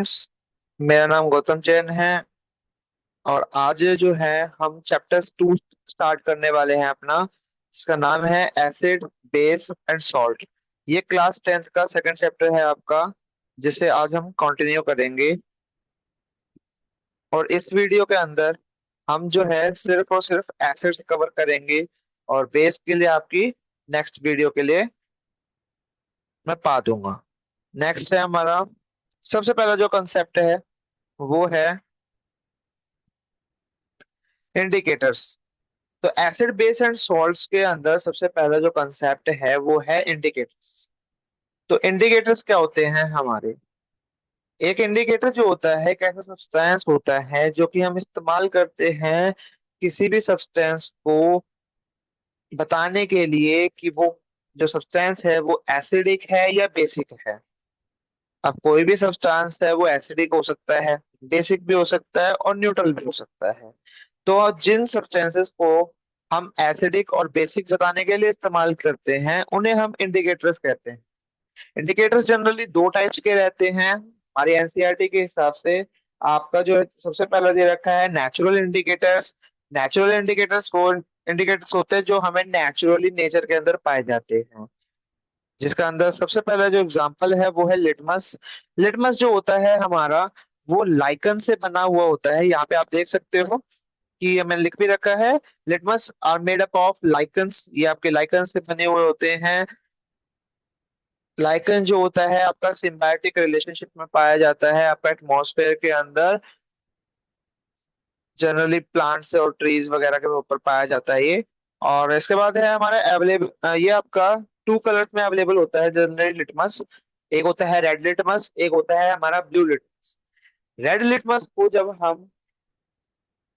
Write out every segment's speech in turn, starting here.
मेरा नाम गौतम जैन है। और आज जो है हम चैप्टर 2 स्टार्ट करने वाले हैं अपना। इसका नाम है एसिड, बेस एंड सॉल्ट। ये क्लास 10th का सेकंड चैप्टर है आपका, जिसे आज हम कंटिन्यू करेंगे। और इस वीडियो के अंदर हम जो है सिर्फ और सिर्फ एसिड्स कवर करेंगे। और बेस के लिए आपकी नेक्स्ट वीडियो के लिए मैं पा दूंगा। नेक्स्ट है हमारा सबसे पहला जो कंसेप्ट है वो है इंडिकेटर्स। तो एसिड बेस एंड सॉल्ट्स के अंदर सबसे पहला जो कंसेप्ट है वो है इंडिकेटर्स। तो इंडिकेटर्स क्या होते हैं हमारे? एक इंडिकेटर जो होता है एक ऐसा सब्सटेंस होता है जो कि हम इस्तेमाल करते हैं किसी भी सब्सटेंस को बताने के लिए कि वो जो सब्सटेंस है वो एसिडिक है या बेसिक है। अब कोई भी सब्सटेंस है वो एसिडिक हो सकता है, बेसिक भी हो सकता है और न्यूट्रल भी हो सकता है। तो जिन सब्सटेंसेस को हम एसिडिक और बेसिक बताने के लिए इस्तेमाल करते हैं उन्हें हम इंडिकेटर्स कहते हैं। इंडिकेटर्स जनरली दो टाइप्स के रहते हैं हमारी एनसीईआरटी के हिसाब से। आपका जो है सबसे पहला दे रखा है नेचुरल इंडिकेटर्स। नेचुरल इंडिकेटर्स वो इंडिकेटर्स होते हैं जो हमें नेचुरली नेचर के अंदर पाए जाते हैं, जिसका अंदर सबसे पहला जो एग्जांपल है वो है लिटमस। लिटमस जो होता है हमारा वो लाइकन से बना हुआ होता है। यहाँ पे आप देख सकते हो कि ये मैंने लिख भी रखा है। Litmus are made up of lichens. ये आपके लाइकन से बने हुए होते हैं। लाइकन जो होता है आपका सिम्बायोटिक रिलेशनशिप में पाया जाता है आपका एटमॉस्फेयर के अंदर। जनरली प्लांट्स और ट्रीज वगैरह के ऊपर पाया जाता है ये। और इसके बाद है हमारा अवेलेबल, ये आपका टू कलर्स में अवेलेबल होता है जनरली लिटमस। एक होता है रेड लिटमस, एक होता है हमारा ब्लू लिटमस। रेड लिटमस को जब हम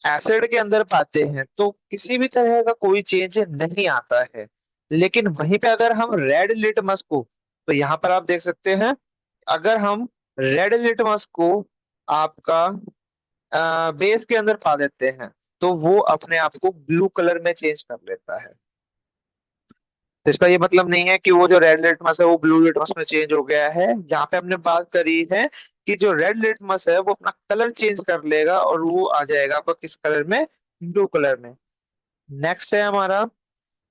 एसिड के अंदर पाते हैं तो किसी भी तरह का कोई चेंज नहीं आता है। लेकिन वहीं पे अगर हम रेड लिटमस को, तो यहाँ पर आप देख सकते हैं, अगर हम रेड लिटमस को आपका बेस के अंदर पा देते हैं तो वो अपने आप को ब्लू कलर में चेंज कर लेता है। इसका ये मतलब नहीं है कि वो जो रेड लिटमस है वो ब्लू लिटमस में चेंज हो गया है। यहाँ पे हमने बात करी है कि जो रेड लिटमस है वो अपना कलर चेंज कर लेगा और वो आ जाएगा आपका किस कलर में? ब्लू कलर में। नेक्स्ट है हमारा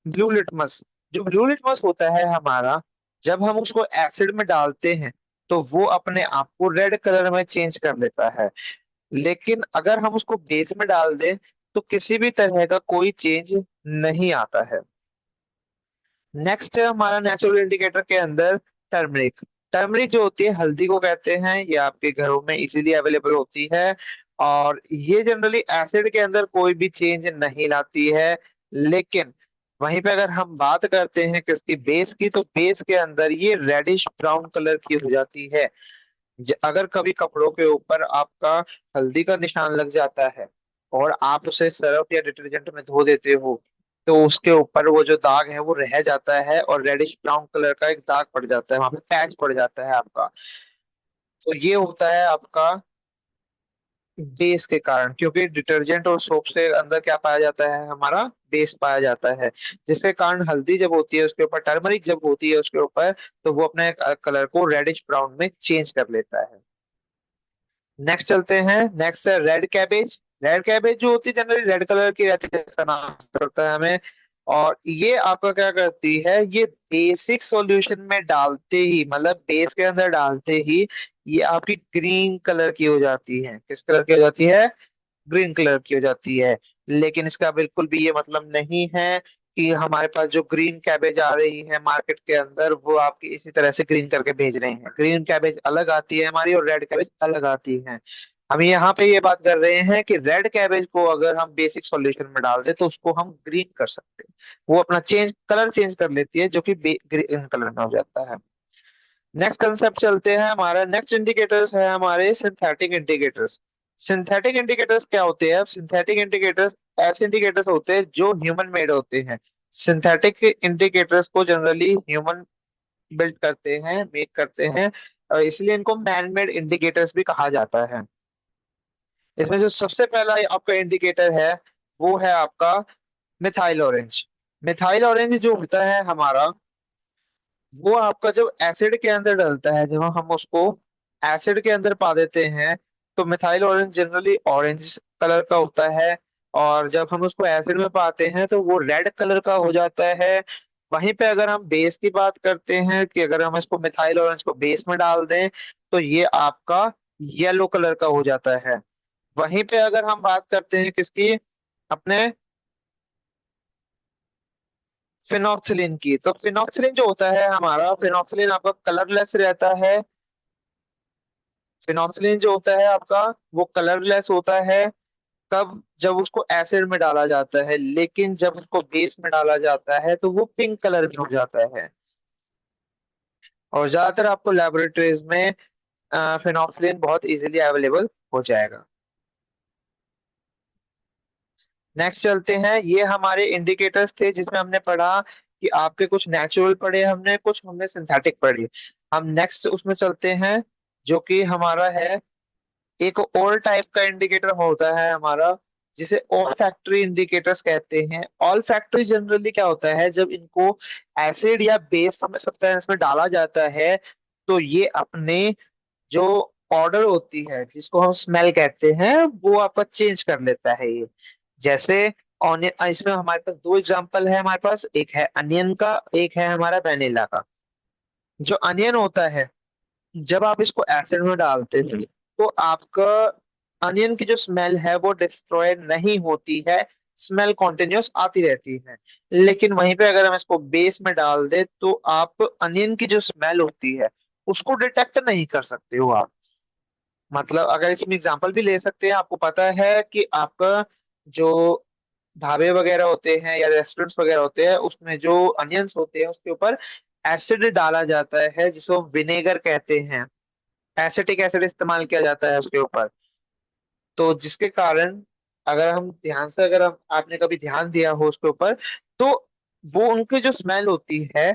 ब्लू लिटमस। जो ब्लू लिटमस होता है हमारा, जब हम उसको एसिड में डालते हैं तो वो अपने आप को रेड कलर में चेंज कर लेता है। लेकिन अगर हम उसको बेस में डाल दें तो किसी भी तरह का कोई चेंज नहीं आता है। नेक्स्ट है हमारा नेचुरल इंडिकेटर के अंदर टर्मरिक। टर्मरिक जो होती है हल्दी को कहते हैं, ये आपके घरों में इजीली अवेलेबल होती है। और ये जनरली एसिड के अंदर कोई भी चेंज नहीं लाती है। लेकिन वहीं पे अगर हम बात करते हैं किसकी? बेस की, तो बेस के अंदर ये रेडिश ब्राउन कलर की हो जाती है। अगर कभी कपड़ों के ऊपर आपका हल्दी का निशान लग जाता है और आप उसे सर्फ या डिटर्जेंट में धो देते हो, तो उसके ऊपर वो जो दाग है वो रह जाता है और रेडिश ब्राउन कलर का एक दाग पड़ जाता है, वहां पे पैच पड़ जाता है आपका। तो ये होता है आपका बेस के कारण, क्योंकि डिटर्जेंट और सोप से अंदर क्या पाया जाता है? हमारा बेस पाया जाता है। जिसके कारण हल्दी जब होती है उसके ऊपर, टर्मरिक जब होती है उसके ऊपर, तो वो अपने कलर को रेडिश ब्राउन में चेंज कर लेता है। नेक्स्ट चलते हैं। नेक्स्ट है रेड कैबेज। रेड कैबेज जो होती है जनरली रेड कलर की रहती है, इसका नाम पड़ता है हमें। और ये आपका क्या करती है? ये बेसिक सॉल्यूशन में डालते ही, मतलब बेस के अंदर डालते ही, ये आपकी ग्रीन कलर की हो जाती है। किस कलर की हो जाती है? ग्रीन कलर की हो जाती है। लेकिन इसका बिल्कुल भी ये मतलब नहीं है कि हमारे पास जो ग्रीन कैबेज आ रही है मार्केट के अंदर वो आपकी इसी तरह से ग्रीन करके भेज रहे हैं। ग्रीन कैबेज अलग आती है हमारी और रेड कैबेज अलग आती है। हम यहाँ पे ये बात कर रहे हैं कि रेड कैबेज को अगर हम बेसिक सॉल्यूशन में डाल दें तो उसको हम ग्रीन कर सकते हैं। वो अपना कलर चेंज कर लेती है जो कि ग्रीन कलर में हो जाता है। नेक्स्ट कंसेप्ट चलते हैं। हमारा नेक्स्ट इंडिकेटर्स है हमारे सिंथेटिक इंडिकेटर्स। सिंथेटिक इंडिकेटर्स क्या होते हैं? सिंथेटिक इंडिकेटर्स ऐसे इंडिकेटर्स होते हैं जो ह्यूमन मेड होते हैं। सिंथेटिक इंडिकेटर्स को जनरली ह्यूमन बिल्ड करते हैं, मेक करते हैं, और इसलिए इनको मैन मेड इंडिकेटर्स भी कहा जाता है। इसमें जो सबसे पहला आपका इंडिकेटर है वो है आपका मिथाइल ऑरेंज। मिथाइल ऑरेंज जो होता है हमारा, वो आपका जब एसिड के अंदर डलता है, जब हम उसको एसिड के अंदर पा देते हैं तो methyl orange generally orange colour का होता है। और जब हम उसको एसिड में पाते हैं तो वो रेड कलर का हो जाता है। वहीं पे अगर हम बेस की बात करते हैं कि अगर हम इसको मिथाइल ऑरेंज को बेस में डाल दें तो ये आपका येलो कलर का हो जाता है। वहीं पे अगर हम बात करते हैं किसकी, अपने फिनॉक्सिलिन की, तो फिनॉक्सिलिन जो होता है हमारा, फिनॉक्सिलिन आपका कलरलेस रहता है। फिनॉक्सिलिन जो होता है आपका वो कलरलेस होता है तब जब उसको एसिड में डाला जाता है, लेकिन जब उसको बेस में डाला जाता है तो वो पिंक कलर में हो जाता है। और ज्यादातर आपको लेबोरेटरीज में फिनॉक्सिलिन बहुत इजीली अवेलेबल हो जाएगा। नेक्स्ट चलते हैं, ये हमारे इंडिकेटर्स थे जिसमें हमने पढ़ा कि आपके कुछ नेचुरल पढ़े हमने, कुछ हमने सिंथेटिक पढ़ी। हम नेक्स्ट उसमें चलते हैं जो कि हमारा है, एक और टाइप का इंडिकेटर होता है हमारा जिसे ऑल फैक्ट्री इंडिकेटर्स कहते हैं। ऑल फैक्ट्री जनरली क्या होता है, जब इनको एसिड या बेस सब्सटेंस में डाला जाता है तो ये अपने जो ऑर्डर होती है जिसको हम स्मेल कहते हैं वो आपका चेंज कर लेता है ये। जैसे ऑनियन, इसमें हमारे पास दो एग्जांपल है, हमारे पास एक है अनियन का, एक है हमारा वेनिला का। जो अनियन होता है, जब आप इसको एसिड में डालते हो तो आपका अनियन की जो स्मेल है वो डिस्ट्रॉय नहीं होती है, स्मेल कॉन्टिन्यूस आती रहती है। लेकिन वहीं पे अगर हम इसको बेस में डाल दे तो आप अनियन की जो स्मेल होती है उसको डिटेक्ट नहीं कर सकते हो आप। मतलब अगर इसमें एग्जांपल भी ले सकते हैं, आपको पता है कि आपका जो ढाबे वगैरह होते हैं या रेस्टोरेंट्स वगैरह होते हैं उसमें जो अनियंस होते हैं उसके ऊपर एसिड डाला जाता है जिसको विनेगर कहते हैं। एसिटिक एसिड इस्तेमाल किया जाता है उसके ऊपर। तो जिसके कारण अगर हम ध्यान से, अगर हम आपने कभी ध्यान दिया हो उसके ऊपर, तो वो उनकी जो स्मेल होती है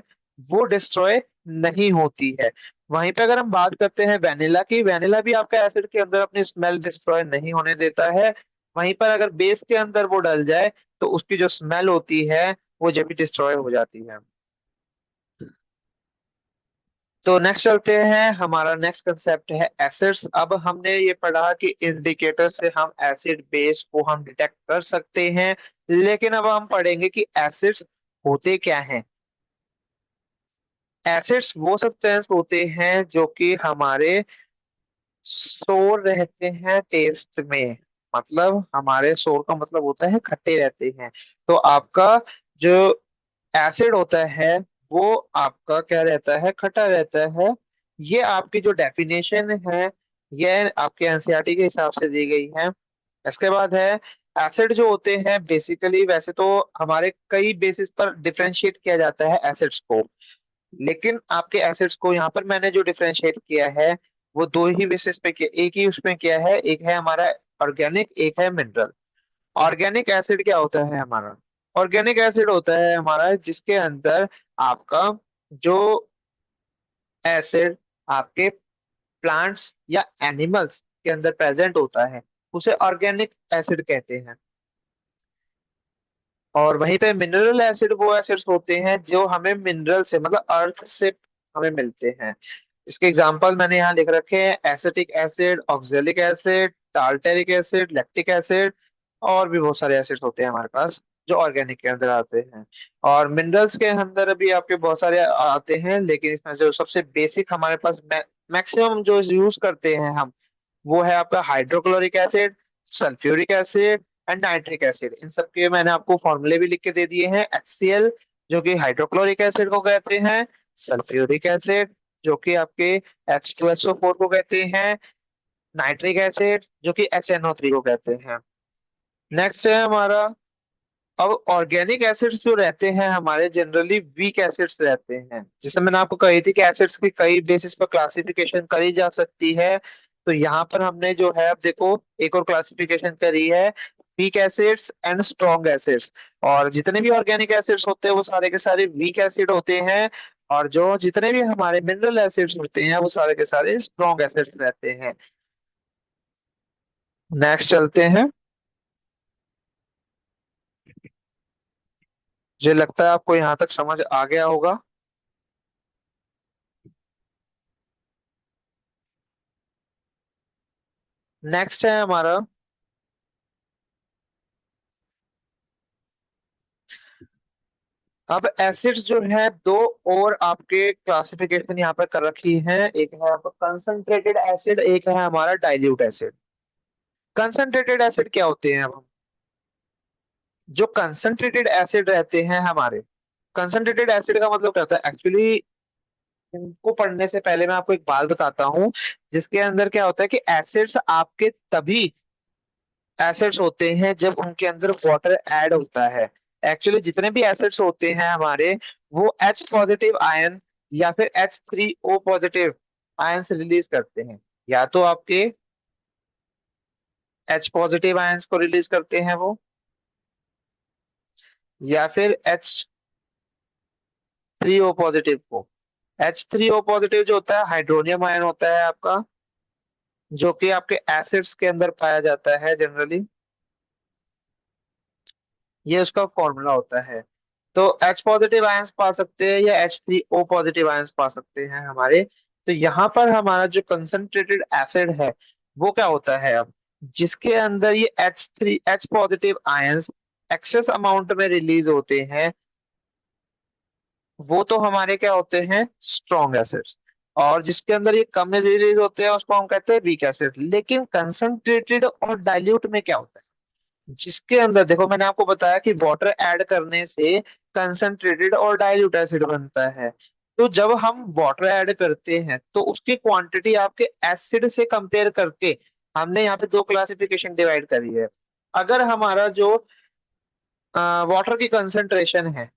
वो डिस्ट्रॉय नहीं होती है। वहीं पे अगर हम बात करते हैं वेनिला की, वेनिला भी आपका एसिड के अंदर अपनी स्मेल डिस्ट्रॉय नहीं होने देता है। वहीं पर अगर बेस के अंदर वो डल जाए तो उसकी जो स्मेल होती है वो जब भी डिस्ट्रॉय हो जाती है। तो नेक्स्ट चलते हैं, हमारा नेक्स्ट कंसेप्ट है एसिड्स। अब हमने ये पढ़ा कि इंडिकेटर से हम एसिड बेस को हम डिटेक्ट कर सकते हैं, लेकिन अब हम पढ़ेंगे कि एसिड्स होते क्या हैं। एसिड्स वो सब्सटेंस होते हैं जो कि हमारे सोर रहते हैं टेस्ट में। मतलब हमारे सोर का मतलब होता है खट्टे रहते हैं। तो आपका जो एसिड होता है वो आपका क्या रहता है, खट्टा रहता है। ये आपकी जो डेफिनेशन है ये आपके एनसीईआरटी के हिसाब से दी गई है। इसके बाद है, एसिड जो होते हैं बेसिकली, वैसे तो हमारे कई बेसिस पर डिफरेंशिएट किया जाता है एसिड्स को, लेकिन आपके एसिड्स को यहाँ पर मैंने जो डिफरेंशिएट किया है वो दो ही बेसिस पे किया, एक ही उसमें किया है, एक है हमारा ऑर्गेनिक, एक है मिनरल। ऑर्गेनिक एसिड क्या होता है हमारा, ऑर्गेनिक एसिड होता है हमारा जिसके अंदर आपका जो एसिड आपके प्लांट्स या एनिमल्स के अंदर प्रेजेंट होता है उसे ऑर्गेनिक एसिड कहते हैं। और वहीं पे मिनरल एसिड वो एसिड्स होते हैं जो हमें मिनरल से, मतलब अर्थ से हमें मिलते हैं। इसके एग्जांपल मैंने यहाँ लिख रखे हैं, acetic acid, oxalic acid, tartaric acid, lactic acid, और भी बहुत सारे एसिड्स होते हैं हमारे पास जो ऑर्गेनिक के अंदर आते हैं। और मिनरल्स के अंदर भी आपके बहुत सारे आते हैं, लेकिन इसमें जो सबसे बेसिक हमारे पास मैक्सिमम जो यूज करते हैं हम, वो है आपका hydrochloric acid, sulphuric acid and nitric acid. इन सब के मैंने आपको फॉर्मूले भी लिख के दे दिए हैं। HCl जो कि हाइड्रोक्लोरिक एसिड को कहते हैं, सल्फ्यूरिक एसिड जो कि आपके H2SO4 को कहते हैं, नाइट्रिक एसिड जो कि HNO3 को कहते हैं। नेक्स्ट है हमारा, अब ऑर्गेनिक एसिड्स जो रहते हैं हमारे जनरली वीक एसिड्स रहते हैं। जैसे मैंने आपको कही थी कि एसिड्स की कई बेसिस पर क्लासिफिकेशन करी जा सकती है, तो यहाँ पर हमने जो है, अब देखो, एक और क्लासिफिकेशन करी है, weak acids and strong acids. और जितने भी ऑर्गेनिक एसिड्स होते हैं वो सारे के सारे वीक एसिड होते हैं, और जो जितने भी हमारे मिनरल एसिड्स होते हैं वो सारे के सारे स्ट्रॉन्ग एसिड्स रहते हैं। नेक्स्ट चलते हैं, मुझे लगता है आपको यहाँ तक समझ आ गया होगा। नेक्स्ट है हमारा, अब एसिड्स जो है दो और आपके क्लासिफिकेशन यहाँ पर कर रखी है। एक है आपका कंसंट्रेटेड एसिड, एक है हमारा डाइल्यूट एसिड। कंसंट्रेटेड एसिड क्या होते हैं? अब जो कंसंट्रेटेड एसिड रहते हैं हमारे, कंसंट्रेटेड एसिड का मतलब क्या होता है एक्चुअली? इनको पढ़ने से पहले मैं आपको एक बात बताता हूँ, जिसके अंदर क्या होता है कि एसिड्स आपके तभी एसिड्स होते हैं जब उनके अंदर वाटर ऐड होता है। एक्चुअली जितने भी एसिड्स होते हैं हमारे, वो एच पॉजिटिव आयन या फिर H3O पॉजिटिव आयंस रिलीज करते हैं। या तो आपके H पॉजिटिव आयंस को रिलीज करते हैं वो, या फिर H3O पॉजिटिव को। H3O पॉजिटिव जो होता है हाइड्रोनियम आयन होता है आपका, जो कि आपके एसिड्स के अंदर पाया जाता है जनरली। ये उसका फॉर्मूला होता है। तो H पॉजिटिव आयंस पा सकते हैं या H3O पॉजिटिव आयंस पा सकते हैं हमारे। तो यहाँ पर हमारा जो कंसंट्रेटेड एसिड है वो क्या होता है अब, जिसके अंदर ये H positive ions excess amount में रिलीज होते हैं, वो तो हमारे क्या होते हैं, स्ट्रॉन्ग एसिड्स। और जिसके अंदर ये कम रिलीज होते हैं उसको हम कहते हैं वीक एसिड। लेकिन कंसंट्रेटेड और डाइल्यूट में क्या होता है, जिसके अंदर देखो मैंने आपको बताया कि वाटर ऐड करने से कंसंट्रेटेड और डाइल्यूट एसिड बनता है। तो जब हम वाटर ऐड करते हैं तो उसकी क्वांटिटी आपके एसिड से कंपेयर करके हमने यहाँ पे दो क्लासिफिकेशन डिवाइड करी है। अगर हमारा जो वाटर की कंसंट्रेशन है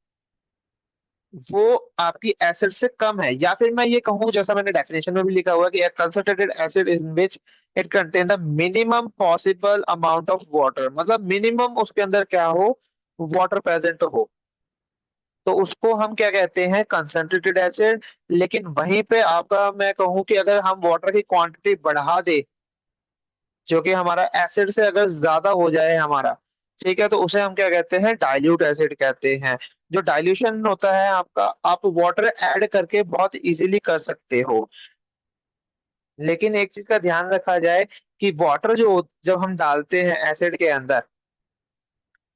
वो आपकी एसिड से कम है, या फिर मैं ये कहूँ जैसा मैंने डेफिनेशन में भी लिखा हुआ है कि concentrated acid in which it contain the minimum possible amount of water, मतलब मिनिमम उसके अंदर क्या हो, वाटर प्रेजेंट हो, तो उसको हम क्या कहते हैं, कंसंट्रेटेड एसिड। लेकिन वहीं पे आपका मैं कहूँ कि अगर हम वाटर की क्वांटिटी बढ़ा दे, जो कि हमारा एसिड से अगर ज्यादा हो जाए हमारा, ठीक है, तो उसे हम क्या कहते हैं, डाइल्यूट एसिड कहते हैं। जो डाइल्यूशन होता है आपका, आप वाटर ऐड करके बहुत इजीली कर सकते हो। लेकिन एक चीज का ध्यान रखा जाए कि वाटर जो जब हम डालते हैं एसिड के अंदर,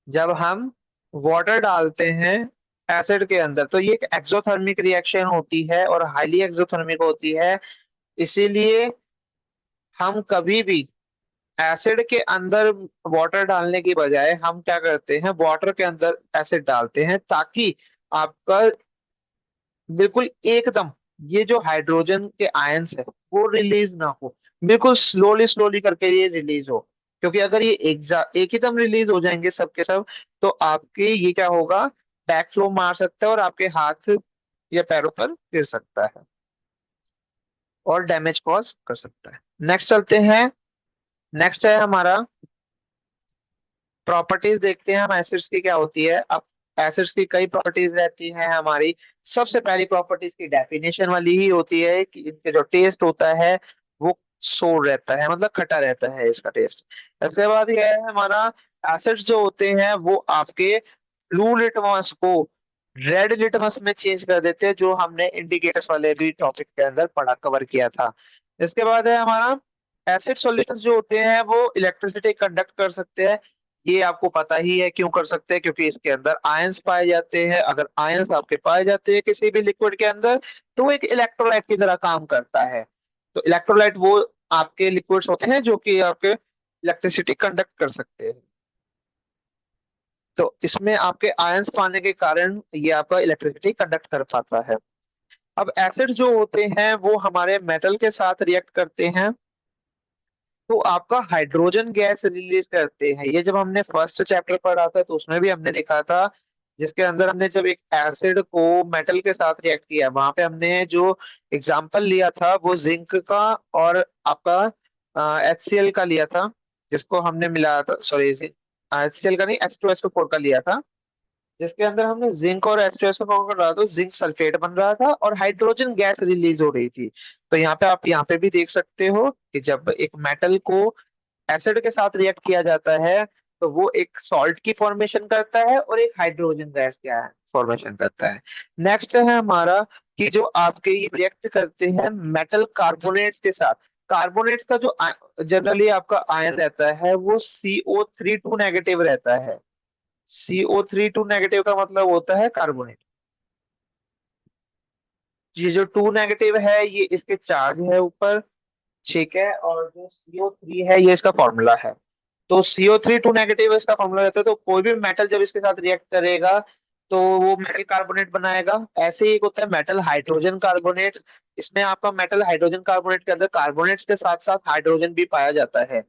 जब हम वाटर डालते हैं एसिड के अंदर, तो ये एक एक्सोथर्मिक रिएक्शन होती है और हाईली एक्सोथर्मिक होती है। इसीलिए हम कभी भी एसिड के अंदर वाटर डालने की बजाय हम क्या करते हैं, वाटर के अंदर एसिड डालते हैं, ताकि आपका बिल्कुल एकदम ये जो हाइड्रोजन के आयंस है वो रिलीज ना हो, बिल्कुल स्लोली स्लोली करके ये रिलीज हो। क्योंकि अगर ये एक ही दम रिलीज हो जाएंगे सब के सब, तो आपके ये क्या होगा, बैक फ्लो मार सकता है और आपके हाथ या पैरों पर गिर सकता है और डैमेज कॉज कर सकता है। नेक्स्ट चलते हैं। नेक्स्ट है हमारा, प्रॉपर्टीज देखते हैं हम एसिड्स की क्या होती है। अब एसिड्स की कई प्रॉपर्टीज रहती हैं हमारी। सबसे पहली प्रॉपर्टीज की डेफिनेशन वाली ही होती है कि इनके जो टेस्ट होता है वो सोर रहता है, मतलब खट्टा रहता है इसका टेस्ट। इसके बाद ये है हमारा, एसिड्स जो होते हैं वो आपके ब्लू लिटमस को रेड लिटमस में चेंज कर देते हैं, जो हमने इंडिकेटर्स वाले भी टॉपिक के अंदर पढ़ा कवर किया था। इसके बाद है हमारा, एसिड सॉल्यूशंस जो होते हैं वो इलेक्ट्रिसिटी कंडक्ट कर सकते हैं। ये आपको पता ही है क्यों कर सकते हैं, क्योंकि इसके अंदर आयंस पाए जाते हैं। अगर आयंस आपके पाए जाते हैं किसी भी लिक्विड के अंदर, तो वो एक इलेक्ट्रोलाइट की तरह काम करता है। तो इलेक्ट्रोलाइट वो आपके लिक्विड्स होते हैं जो कि आपके इलेक्ट्रिसिटी कंडक्ट कर सकते हैं। तो इसमें आपके आयंस पाने के कारण ये आपका इलेक्ट्रिसिटी कंडक्ट कर पाता है। अब एसिड जो होते हैं वो हमारे मेटल के साथ रिएक्ट करते हैं, तो आपका हाइड्रोजन गैस रिलीज करते हैं। ये जब हमने फर्स्ट चैप्टर पढ़ा था तो उसमें भी हमने देखा था, जिसके अंदर हमने जब एक एसिड को मेटल के साथ रिएक्ट किया, वहां पे हमने जो एग्जांपल लिया था वो जिंक का और आपका HCl का लिया था, जिसको हमने मिलाया था, सॉरी HCl का नहीं, H2SO4 का लिया था, जिसके अंदर हमने जिंक और H2SO4 कर रहा था, तो जिंक सल्फेट बन रहा था और हाइड्रोजन गैस रिलीज हो रही थी। तो यहाँ पे आप यहाँ पे भी देख सकते हो कि जब एक मेटल को एसिड के साथ रिएक्ट किया जाता है तो वो एक सॉल्ट की फॉर्मेशन करता है और एक हाइड्रोजन गैस क्या है, फॉर्मेशन करता है। नेक्स्ट है हमारा कि जो आपके रिएक्ट करते हैं मेटल कार्बोनेट्स के साथ, कार्बोनेट का जो जनरली आपका आयन रहता है वो CO3 2 नेगेटिव रहता है। CO3 2 नेगेटिव का मतलब होता है कार्बोनेट। ये जो 2 नेगेटिव है ये इसके चार्ज है ऊपर, ठीक है, और जो CO3 है ये इसका फॉर्मूला है। तो CO3 2 नेगेटिव इसका फॉर्मूला रहता है, तो कोई भी मेटल जब इसके साथ रिएक्ट करेगा तो वो मेटल कार्बोनेट बनाएगा। ऐसे ही एक होता है मेटल हाइड्रोजन कार्बोनेट। इसमें आपका मेटल हाइड्रोजन कार्बोनेट के अंदर कार्बोनेट्स के साथ साथ हाइड्रोजन भी पाया जाता है।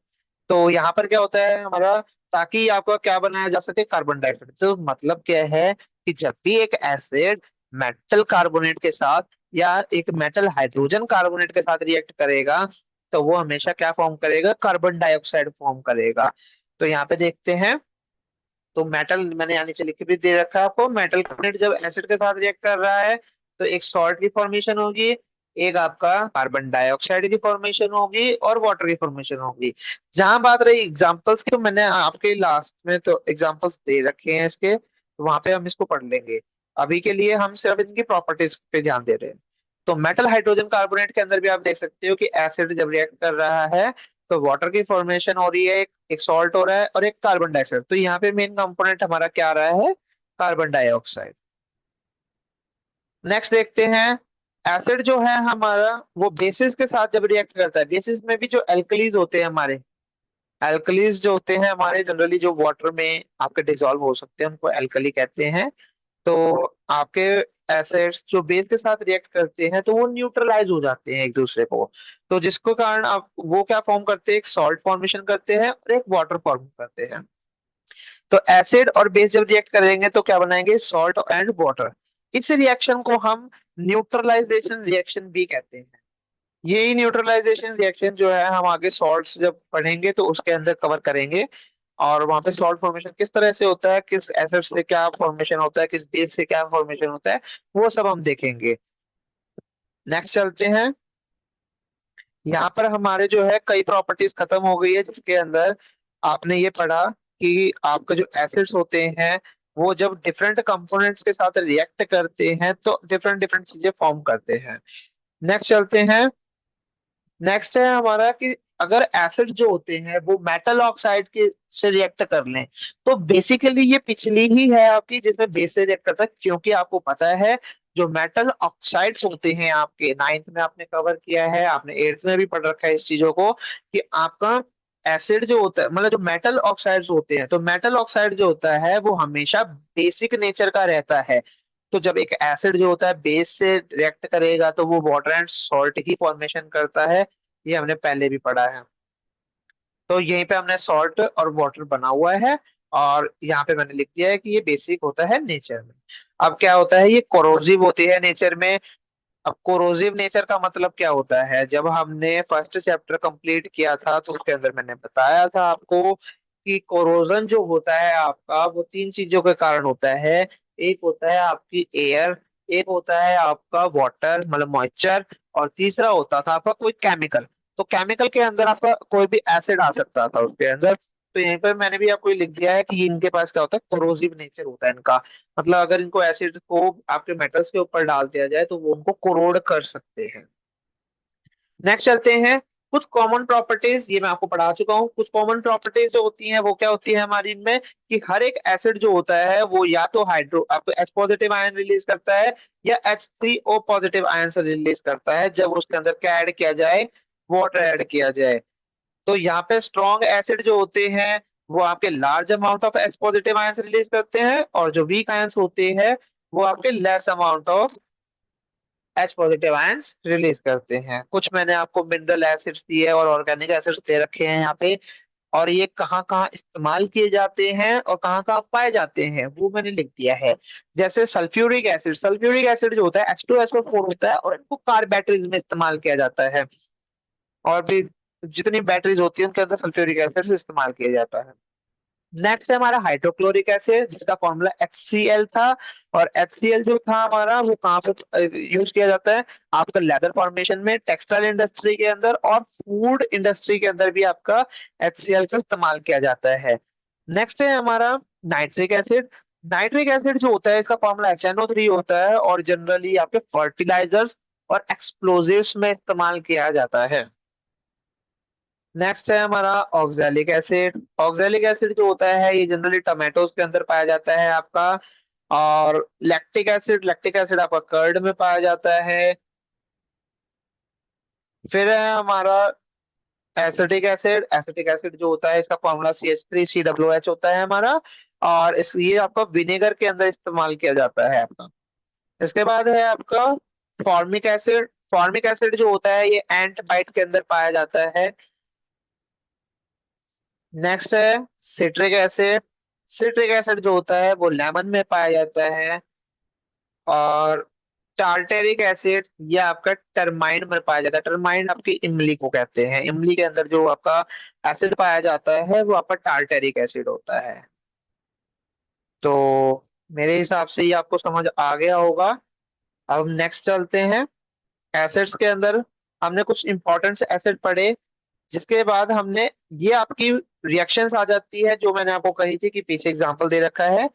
तो यहाँ पर क्या होता है हमारा, ताकि आपका क्या बनाया जा सके, कार्बन डाइऑक्साइड। तो मतलब क्या है कि जब भी एक एसिड मेटल कार्बोनेट के साथ या एक मेटल हाइड्रोजन कार्बोनेट के साथ रिएक्ट करेगा तो वो हमेशा क्या फॉर्म करेगा, कार्बन डाइऑक्साइड फॉर्म करेगा। तो यहाँ पे देखते हैं, तो मेटल मैंने यहाँ नीचे लिख के भी दे रखा है आपको, मेटल कार्बोनेट जब एसिड के साथ रिएक्ट कर रहा है तो एक सॉल्ट की फॉर्मेशन होगी, एक आपका कार्बन डाइऑक्साइड की फॉर्मेशन होगी और वाटर की फॉर्मेशन होगी। जहां बात रही एग्जांपल्स की, तो मैंने आपके लास्ट में तो एग्जांपल्स दे रखे हैं इसके, तो वहां पे हम इसको पढ़ लेंगे। अभी के लिए हम सिर्फ इनकी प्रॉपर्टीज पे ध्यान दे रहे हैं। तो मेटल हाइड्रोजन कार्बोनेट के अंदर भी आप देख सकते हो कि एसिड जब रिएक्ट कर रहा है तो वाटर की फॉर्मेशन हो रही है, एक सॉल्ट हो रहा है और एक कार्बन डाइऑक्साइड। तो यहाँ पे मेन कंपोनेंट हमारा क्या आ रहा है, कार्बन डाइऑक्साइड। नेक्स्ट देखते हैं, एसिड जो है हमारा वो बेसिस के साथ जब रिएक्ट करता है, बेसिस में भी जो एल्कलीज होते हैं हमारे, एल्कलीज जो होते हैं हमारे जनरली जो वाटर में आपके डिसॉल्व हो सकते हैं उनको एल्कली कहते हैं। तो आपके एसिड्स जो बेस के साथ रिएक्ट करते हैं तो वो न्यूट्रलाइज हो जाते हैं एक दूसरे को। तो जिसको कारण आप वो क्या फॉर्म करते हैं, एक सॉल्ट फॉर्मेशन करते हैं और एक वाटर फॉर्म करते हैं। तो एसिड और बेस जब रिएक्ट करेंगे तो क्या बनाएंगे, सॉल्ट एंड वाटर। इस रिएक्शन को हम न्यूट्रलाइजेशन रिएक्शन भी कहते हैं। यही न्यूट्रलाइजेशन रिएक्शन जो है हम आगे सॉल्ट्स जब पढ़ेंगे तो उसके अंदर कवर करेंगे। और वहां पे सॉल्ट फॉर्मेशन किस तरह से होता है, किस एसिड से क्या फॉर्मेशन होता है, किस बेस से क्या फॉर्मेशन होता है, वो सब हम देखेंगे। नेक्स्ट चलते हैं। यहाँ पर हमारे जो है कई प्रॉपर्टीज खत्म हो गई है, जिसके अंदर आपने ये पढ़ा कि आपका जो एसिड्स होते हैं वो जब डिफरेंट कंपोनेंट्स के साथ रिएक्ट करते हैं तो डिफरेंट डिफरेंट चीजें फॉर्म करते हैं। नेक्स्ट चलते हैं। नेक्स्ट है हमारा कि अगर एसिड जो होते हैं वो मेटल ऑक्साइड के से रिएक्ट कर लें तो बेसिकली ये पिछली ही है आपकी जिसमें बेस से रिएक्ट करता है, क्योंकि आपको पता है जो मेटल ऑक्साइड्स होते हैं आपके नाइन्थ में आपने कवर किया है, आपने एट्थ में भी पढ़ रखा है इस चीजों को, कि आपका एसिड जो होता है मतलब जो मेटल ऑक्साइड्स होते हैं, तो मेटल ऑक्साइड जो होता है वो हमेशा बेसिक नेचर का रहता है। तो जब एक एसिड जो होता है बेस से रिएक्ट करेगा तो वो वाटर एंड सॉल्ट की फॉर्मेशन करता है। ये हमने पहले भी पढ़ा है। तो यहीं पे हमने सॉल्ट और वाटर बना हुआ है, और यहाँ पे मैंने लिख दिया है कि ये बेसिक होता है नेचर में। अब क्या होता है, ये कोरोसिव होती है नेचर में। अब कोरोसिव नेचर का मतलब क्या होता है, जब हमने फर्स्ट चैप्टर कंप्लीट किया था तो उसके अंदर मैंने बताया था आपको कि कोरोजन जो होता है आपका वो तीन चीजों के कारण होता है। एक होता है आपकी एयर, एक होता है आपका वाटर मतलब मॉइस्चर, और तीसरा होता था आपका कोई केमिकल। तो केमिकल के अंदर आपका कोई भी एसिड आ सकता था उसके अंदर। तो यहीं पर मैंने भी आपको ये लिख दिया है कि ये इनके पास क्या होता है, कोरोसिव नेचर होता है इनका। मतलब अगर इनको एसिड को आपके मेटल्स के ऊपर डाल दिया जाए तो वो उनको कोरोड कर सकते हैं। नेक्स्ट चलते हैं, कुछ कॉमन प्रॉपर्टीज ये मैं आपको पढ़ा चुका हूँ। कुछ कॉमन प्रॉपर्टीज जो होती हैं वो क्या होती है हमारी इनमें, कि हर एक एसिड जो होता है वो या तो हाइड्रो आपको H पॉजिटिव आयन रिलीज करता है या H3O पॉजिटिव आयन से रिलीज करता है जब उसके अंदर क्या ऐड किया जाए, वाटर ऐड किया जाए। तो यहाँ पे स्ट्रॉन्ग एसिड जो होते हैं वो आपके large amount of H positive ion release करते हैं, और जो वीक आयंस होते हैं वो आपके less amount of H positive ions release करते हैं। कुछ मैंने आपको मिनरल एसिड्स दिए और ऑर्गेनिक एसिड्स दे रखे हैं यहाँ पे, और ये कहाँ कहाँ इस्तेमाल किए जाते हैं और कहाँ कहाँ पाए जाते हैं वो मैंने लिख दिया है। जैसे सल्फ्यूरिक एसिड, सल्फ्यूरिक एसिड जो होता है H2SO4 होता है और इनको कार बैटरीज में इस्तेमाल किया जाता है। और भी जितनी बैटरीज होती है उनके अंदर सल्फ्यूरिक एसिड इस्तेमाल किया जाता है। नेक्स्ट है हमारा हाइड्रोक्लोरिक एसिड जिसका फॉर्मूला HCl था। और HCl जो था हमारा वो कहाँ पे यूज किया जाता है, आपका लेदर फॉर्मेशन में, टेक्सटाइल इंडस्ट्री के अंदर और फूड इंडस्ट्री के अंदर भी आपका HCl का इस्तेमाल किया जाता है। नेक्स्ट है हमारा नाइट्रिक एसिड। नाइट्रिक एसिड जो होता है इसका फॉर्मूला HNO3 होता है और जनरली आपके फर्टिलाइजर्स और एक्सप्लोजिव्स में इस्तेमाल किया जाता है। नेक्स्ट है हमारा ऑक्सैलिक एसिड। ऑक्सैलिक एसिड जो होता है ये जनरली टमाटोज के अंदर पाया जाता है आपका। और लैक्टिक एसिड आपका कर्ड में पाया जाता है। फिर है हमारा एसिटिक एसिड जो होता है इसका फॉर्मूला CH3COOH होता है हमारा। और इस ये आपका विनेगर के अंदर इस्तेमाल किया जाता है आपका। इसके बाद है आपका फॉर्मिक एसिड। फॉर्मिक एसिड जो होता है ये एंट बाइट के अंदर पाया जाता है। नेक्स्ट है सिट्रिक एसिड। सिट्रिक एसिड जो होता है वो लेमन में पाया जाता है। और टार्टेरिक एसिड ये आपका टर्माइन में पाया जाता है। टर्माइन आपकी इमली को कहते हैं। इमली के अंदर जो आपका एसिड पाया जाता है वो आपका टार्टेरिक एसिड होता है। तो मेरे हिसाब से ये आपको समझ आ गया होगा। अब नेक्स्ट चलते हैं। एसिड्स के अंदर हमने कुछ इंपॉर्टेंट एसिड पढ़े, जिसके बाद हमने ये आपकी रिएक्शंस आ जाती है जो मैंने आपको कही थी कि पीछे एग्जांपल दे रखा है।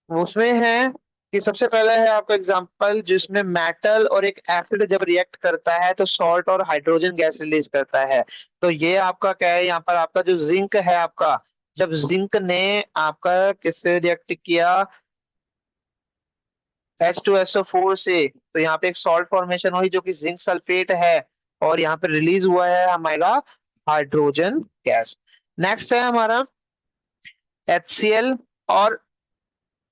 उसमें है कि सबसे पहला है आपका एग्जांपल जिसमें मेटल और एक एसिड जब रिएक्ट करता है तो सॉल्ट और हाइड्रोजन गैस रिलीज करता है। तो ये आपका क्या है, यहाँ पर आपका जो जिंक है आपका, जब जिंक ने आपका किससे रिएक्ट किया, H2SO4 से, तो यहाँ पे एक सॉल्ट फॉर्मेशन हुई जो कि जिंक सल्फेट है। और यहाँ पे रिलीज हुआ है हमारा हाइड्रोजन गैस। नेक्स्ट है हमारा HCl और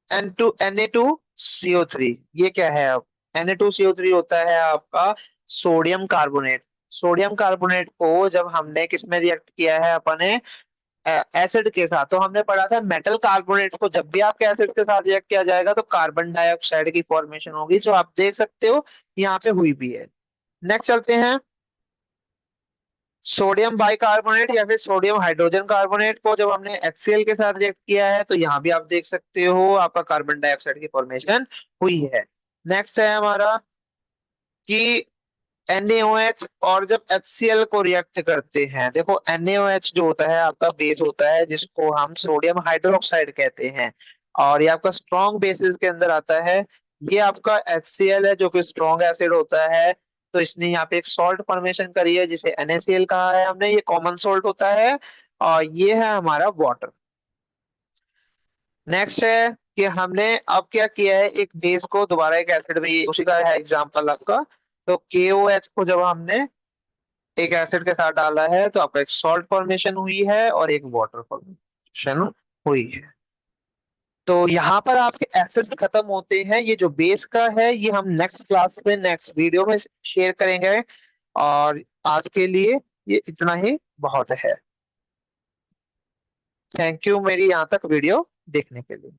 Na2CO3। ये क्या है? अब Na2CO3 होता है आपका सोडियम कार्बोनेट। सोडियम कार्बोनेट को जब हमने किस में रिएक्ट किया है अपने एसिड के साथ, तो हमने पढ़ा था मेटल कार्बोनेट को जब भी आपके एसिड के साथ रिएक्ट किया जाएगा तो कार्बन डाइऑक्साइड की फॉर्मेशन होगी, जो आप देख सकते हो यहाँ पे हुई भी है। नेक्स्ट चलते हैं। सोडियम बाइकार्बोनेट या फिर सोडियम हाइड्रोजन कार्बोनेट को जब हमने HCl के साथ रिएक्ट किया है तो यहाँ भी आप देख सकते हो आपका कार्बन डाइऑक्साइड की फॉर्मेशन हुई है। नेक्स्ट है हमारा कि NaOH और जब HCl को रिएक्ट करते हैं, देखो NaOH जो होता है आपका बेस होता है जिसको हम सोडियम हाइड्रोक्साइड कहते हैं। और ये आपका स्ट्रॉन्ग बेसिस के अंदर आता है। ये आपका HCl है जो कि स्ट्रॉन्ग एसिड होता है। तो इसने यहाँ पे एक सॉल्ट फॉर्मेशन करी है जिसे NaCl कहा है हमने। ये कॉमन सॉल्ट होता है। और ये है हमारा वाटर। नेक्स्ट है कि हमने अब क्या किया है, एक बेस को दोबारा एक एसिड में, उसी का है एग्जांपल आपका। तो KOH को जब हमने एक एसिड के साथ डाला है तो आपका एक सॉल्ट फॉर्मेशन हुई है और एक वाटर फॉर्मेशन हुई है। तो यहाँ पर आपके एसिड खत्म होते हैं। ये जो बेस का है ये हम नेक्स्ट क्लास में नेक्स्ट वीडियो में शेयर करेंगे। और आज के लिए ये इतना ही बहुत है। थैंक यू मेरी यहाँ तक वीडियो देखने के लिए।